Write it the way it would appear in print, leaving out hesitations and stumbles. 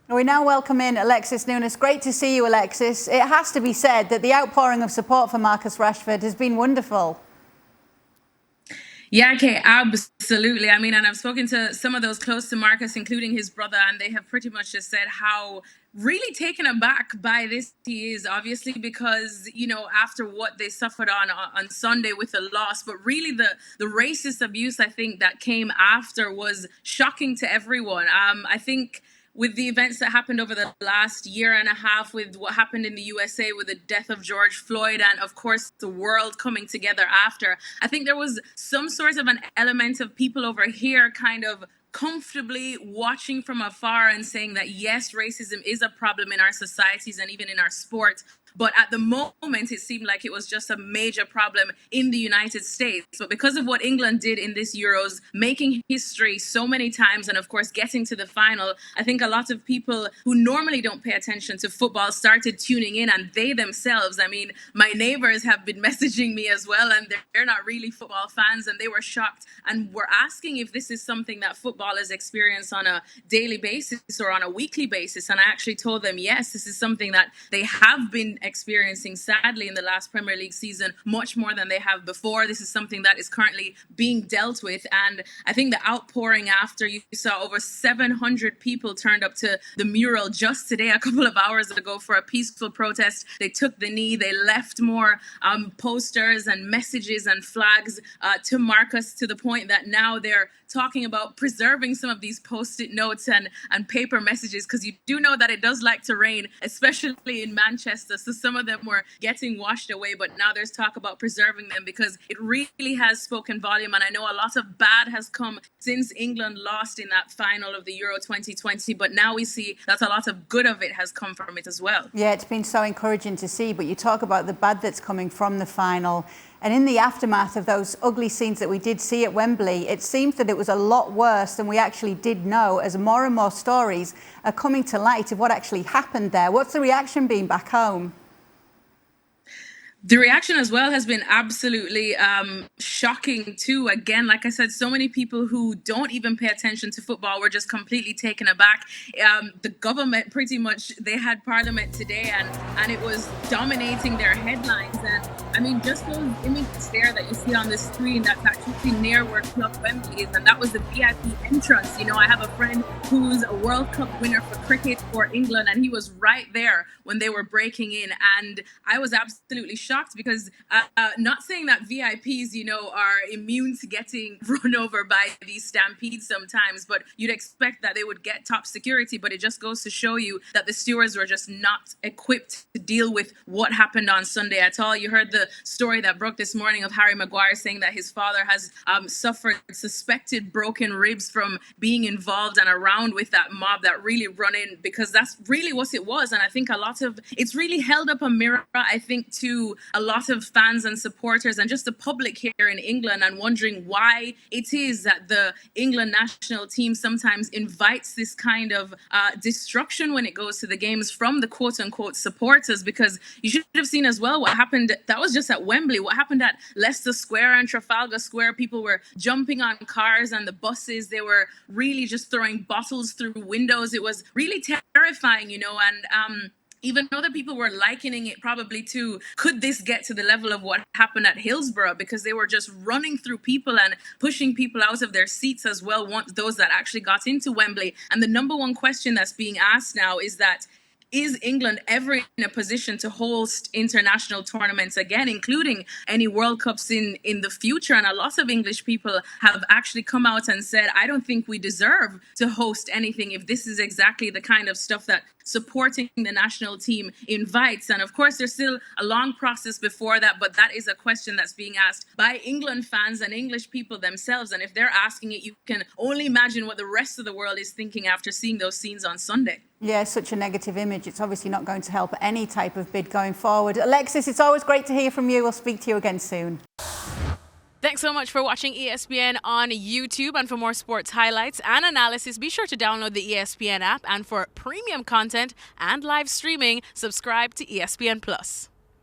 We now welcome in Alexis Nunes. Great to see you, Alexis. It has to be said that the outpouring of support for Marcus Rashford has been wonderful. Yeah, okay, absolutely. I mean, and I've spoken to some of those close to Marcus, including his brother, and they have pretty much just said how really taken aback by this he is, obviously, because, you know, after what they suffered on Sunday with the loss, but really the racist abuse, I think, that came after was shocking to everyone. I think with the events that happened over the last year and a half, with what happened in the USA with the death of George Floyd, and of course the world coming together after, I think there was some sort of an element of people over here kind of comfortably watching from afar and saying that yes, racism is a problem in our societies and even in our sport. But at the moment, it seemed like it was just a major problem in the United States. But because of what England did in this Euros, making history so many times and, of course, getting to the final, I think a lot of people who normally don't pay attention to football started tuning in, and they themselves, I mean, my neighbors have been messaging me as well, and they're not really football fans, and they were shocked and were asking if this is something that footballers experience on a daily basis or on a weekly basis. And I actually told them, yes, this is something that they have been experiencing, sadly, in the last Premier League season, much more than they have before. This is something that is currently being dealt with. And I think the outpouring after, you saw over 700 people turned up to the mural just today, a couple of hours ago, for a peaceful protest. They took the knee, they left more posters and messages and flags to Marcus, to the point that now they're talking about preserving some of these post-it notes and paper messages, because you do know that it does like to rain, especially in Manchester. So some of them were getting washed away, but now there's talk about preserving them because it really has spoken volume. And I know a lot of bad has come since England lost in that final of the Euro 2020, but now we see that a lot of good of it has come from it as well. Yeah, it's been so encouraging to see, but you talk about the bad that's coming from the final. And in the aftermath of those ugly scenes that we did see at Wembley, it seems that it was a lot worse than we actually did know, as more and more stories are coming to light of what actually happened there. What's the reaction been back home? The reaction as well has been absolutely shocking too. Again, like I said, so many people who don't even pay attention to football were just completely taken aback. The government, pretty much, they had parliament today, and it was dominating their headlines. And I mean, just those images there that you see on the screen, that's actually near where Club Wembley is, and that was the VIP entrance. You know, I have a friend who's a World Cup winner for cricket for England, and he was right there when they were breaking in, and I was absolutely shocked because not saying that VIPs, you know, are immune to getting run over by these stampedes sometimes, but you'd expect that they would get top security. But it just goes to show you that the stewards were just not equipped to deal with what happened on Sunday at all. You heard the story that broke this morning of Harry Maguire saying that his father has suffered suspected broken ribs from being involved and around with that mob that really run in, because that's really what it was. And I think it's really held up a mirror, I think, to a lot of fans and supporters and just the public here in England, and wondering why it is that the England national team sometimes invites this kind of destruction when it goes to the games from the quote-unquote supporters. Because you should have seen as well what happened. That was just at Wembley. What happened at Leicester Square and Trafalgar Square? People were jumping on cars and the buses. They were really just throwing bottles through windows. It was really terrifying, you know, and even other people were likening it probably to, could this get to the level of what happened at Hillsborough? Because they were just running through people and pushing people out of their seats as well, those that actually got into Wembley. And the number one question that's being asked now is that, is England ever in a position to host international tournaments again, including any World Cups in the future? And a lot of English people have actually come out and said, I don't think we deserve to host anything if this is exactly the kind of stuff that supporting the national team invites. And of course, there's still a long process before that, but that is a question that's being asked by England fans and English people themselves. And if they're asking it, you can only imagine what the rest of the world is thinking after seeing those scenes on Sunday. Yeah, such a negative image. It's obviously not going to help any type of bid going forward. Alexis, it's always great to hear from you. We'll speak to you again soon. Thanks so much for watching ESPN on YouTube. And for more sports highlights and analysis, be sure to download the ESPN app. And for premium content and live streaming, subscribe to ESPN Plus.